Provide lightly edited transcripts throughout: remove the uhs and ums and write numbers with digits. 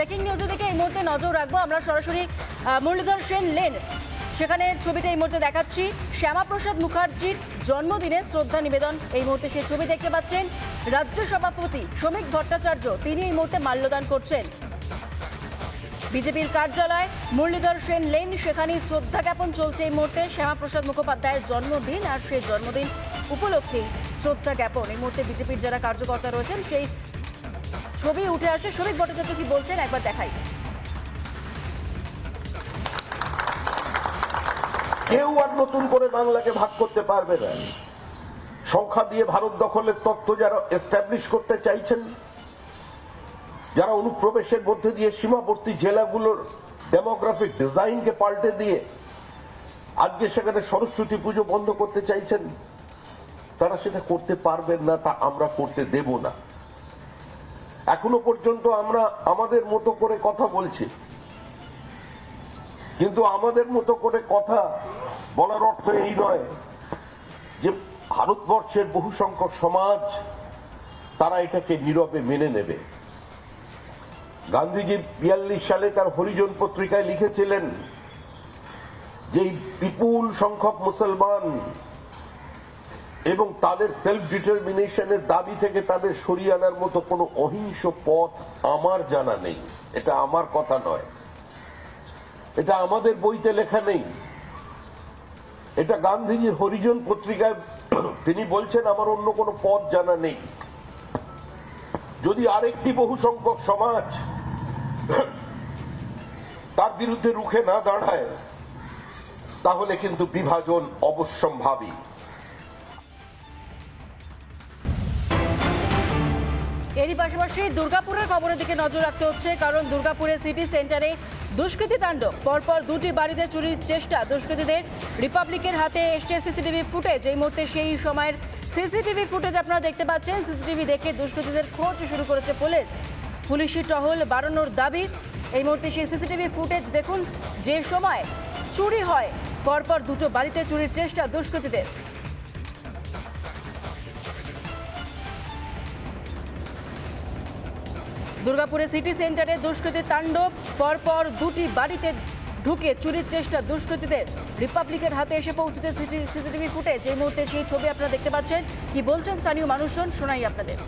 Breaking নিউজের দিকে এই মুহূর্তে নজর রাখবো আমরা সরাসরি মুরলীধর সেন লেন সেখানে ছবিটা এই মুহূর্তে দেখাচ্ছি। শ্যামাপ্রসাদ মুখার্জির জন্মদিনে শ্রদ্ধা নিবেদন এই মুহূর্তে সেই ছবি দেখতে পাচ্ছেন। রাজ্য সভাপতি শ্রমিক ভট্টাচার্য তিনি এই মুহূর্তে মাল্যদান করছেন বিজেপির কার্যালয়। মুরলীধর সেন লেন সেখানে শ্রদ্ধা জ্ঞাপন চলছে এই মুহূর্তে। শ্যামাপ্রসাদ মুখোপাধ্যায়ের জন্মদিন আর সেই জন্মদিন উপলক্ষে শ্রদ্ধা জ্ঞাপন এই মুহূর্তে বিজেপির যারা কার্যকর্তা রয়েছেন সেই ছবি উঠে আসে। শ্রমিক ভট্টাচার্য কি বলছেন একবার দেখাই। কেউ আর নতুন করে বাংলাকে ভাগ করতে পারবে না। সংখ্যা দিয়ে ভারত দখলের তত্ত্ব যারা এস্টাবলিশ করতে চাইছেন, যারা অনুপ্রবেশের মধ্যে দিয়ে সীমাবর্তী জেলাগুলোর ডেমোগ্রাফিক ডিজাইনকে পাল্টে দিয়ে আজকে সেখানে সরস্বতী পুজো বন্ধ করতে চাইছেন, তারা সেটা করতে পারবেন না, তা আমরা করতে দেব না। এখনো পর্যন্ত আমরা আমাদের মতো করে কথা বলছি, কিন্তু আমাদের মতো করে কথা বলার অর্থ এই নয় যে ভারতবর্ষের বহু সংখ্যক সমাজ তারা এটাকে নীরবে মেনে নেবে। গান্ধীজি 42 সালে তার হরিজন পত্রিকায় লিখেছিলেন যে বিপুল সংখ্যক মুসলমান এবং তাদের সেলফ ডিটারমিনেশনের দাবি থেকে তাদের সরিয়ে আনার মতো কোনো অহিংস পথ আমার জানা নেই। এটা আমার কথা নয়, এটা আমাদের বইতে লেখা নেই, এটা গান্ধীজির হরিজন পত্রিকায় তিনি বলছেন আমার অন্য কোনো পথ জানা নেই। যদি আরেকটি বহু সংখ্যক সমাজ তার বিরুদ্ধে রুখে না দাঁড়ায় তাহলে কিন্তু বিভাজন অবশ্যম্ভাবী। এরই পাশাপাশি দুর্গাপুরের খবরের দিকে নজর রাখতে হচ্ছে, কারণ দুর্গাপুরের সিটি সেন্টারে দুষ্কৃতী তাণ্ডব। পরপর দুটি বাড়িতে চুরির চেষ্টা দুষ্কৃতীদের। রিপাবলিকের হাতে এসছে সিসিটিভি ফুটেজ এই মুহূর্তে। সেই সময়ের সিসিটিভি ফুটেজ আপনারা দেখতে পাচ্ছেন। সিসিটিভি দেখে দুষ্কৃতীদের খোঁজ শুরু করেছে পুলিশ। পুলিশি টহল বাড়ানোর দাবি এই মুহূর্তে। সেই সিসিটিভি ফুটেজ দেখুন, যে সময় চুরি হয় পরপর দুটো বাড়িতে চুরির চেষ্টা দুষ্কৃতীদের। দুর্গাপুরে সিটি সেন্টারে দুষ্কৃতীর তাণ্ডব। পরপর দুটি বাড়িতে ঢুকে চুরির চেষ্টা দুষ্কৃতীদের। রিপাবলিকের হাতে এসে পৌঁছেছে সিসিটিভি ফুটেজ এই মুহূর্তে। সেই ছবি আপনারা দেখতে পাচ্ছেন। কি বলছেন স্থানীয় মানুষজন শোনাই আপনাদের।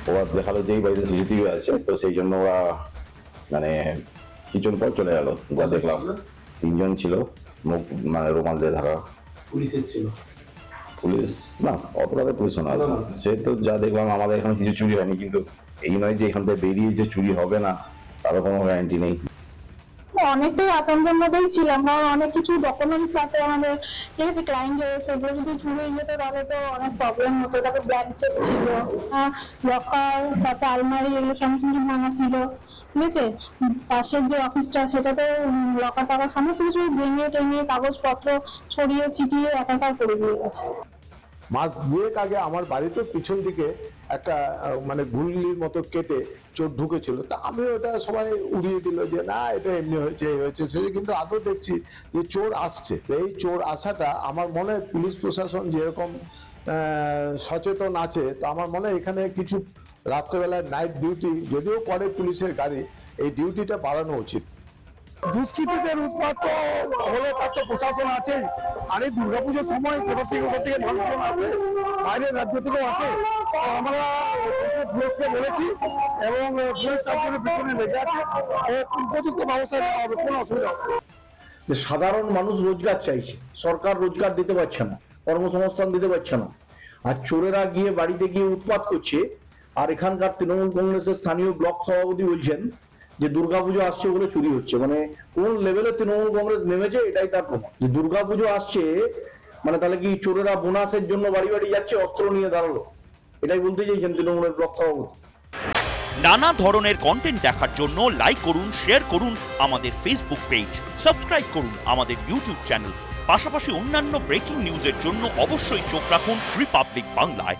ওরা দেখালো যে এই বাড়িতে সিসিটিভি আছে, তো সেই জন্য ওরা মানে কিছুক্ষণ পর চলে গেল। যা দেখলাম 3 জন ছিল, মুখ মানে রুমাল দিয়ে ঢাকা। পুলিশের ছিল? পুলিশ না, অপরাধে পুলিশ না। সে তো যা দেখলাম আমাদের এখানে কিছু চুরি হয়নি, কিন্তু এই নয় যে এখান থেকে বেরিয়ে যে চুরি হবে না তারও কোনো গ্যারান্টি নেই। অনেকটাই আতঙ্কের মধ্যেই ছিলাম, কারণ অনেক কিছু ডকুমেন্টস আছে আমাদের, ঠিক আছে, ক্লায়েন্ট সেগুলো যদি চুরি যেত তাহলে তো অনেক প্রবলেম হতো। তারপর ব্ল্যাক চেক ছিল, লকার, তারপর আলমারি, এগুলো সমস্ত কিছু ভাঙা ছিল, ঠিক আছে। পাশের যে অফিসটা সেটাতে লকার টাকার সমস্ত কিছু ভেঙে টেঙে কাগজপত্র ছড়িয়ে ছিটিয়ে একাকার করে দিয়ে গেছে। মাস দুয়েক আগে আমার বাড়িতে পিছন দিকে একটা মানে গুলির মতো কেটে চোর ঢুকেছিল, তা আমি ওটা সবাই উড়িয়ে দিল যে না এটা এমনি হয়েছে হয়েছে সে, কিন্তু আগেও দেখছি যে চোর আসছে। এই চোর আসাটা আমার মনে হয় পুলিশ প্রশাসন যেরকম সচেতন আছে, তো আমার মনে হয় এখানে কিছু রাত্রেবেলায় নাইট ডিউটি যদিও পরে পুলিশের গাড়ি, এই ডিউটিটা বাড়ানো উচিত। দুষ্কৃতীদের উৎপাত হলে তার তো প্রশাসন আছে। আর এই দুর্গাপুজোর সময় কোথা থেকে মানুষজন আসে, বাইরের রাজ্য থেকেও আসে। আমরা পুলিশকে বলেছি এবং পুলিশ তার পিছনে লেগে আছে, উপযুক্ত ব্যবস্থা নেওয়া হবে, কোনো অসুবিধা হবে না। যে সাধারণ মানুষ রোজগার চাইছে, সরকার রোজগার দিতে পারছে না, কর্মসংস্থান দিতে পারছে না, আর চোরেরা গিয়ে বাড়িতে গিয়ে উৎপাত করছে। আর এখানকার তৃণমূল কংগ্রেসের স্থানীয় ব্লক সভাপতি বলছেন যে দুর্গাপুজো আসছে বলে চুরি হচ্ছে। মানে কোন লেভেলে তৃণমূল কংগ্রেস নেমেছে এটাই তার প্রমাণ। যে দুর্গাপুজো আসছে মানে তাহলে কি চোরেরা বোনাসের জন্য বাড়ি বাড়ি যাচ্ছে, অস্ত্র নিয়ে দাঁড়ালো, এটাই বলতে চাইছেন তৃণমূলের ব্লক সভাপতি। নানা ধরনের কন্টেন্ট দেখার জন্য লাইক করুন, শেয়ার করুন আমাদের ফেসবুক পেজ, সাবস্ক্রাইব করুন আমাদের ইউটিউব চ্যানেল। পাশাপাশি অন্যান্য ব্রেকিং নিউজের জন্য অবশ্যই চোখ রাখুন রিপাবলিক বাংলায়।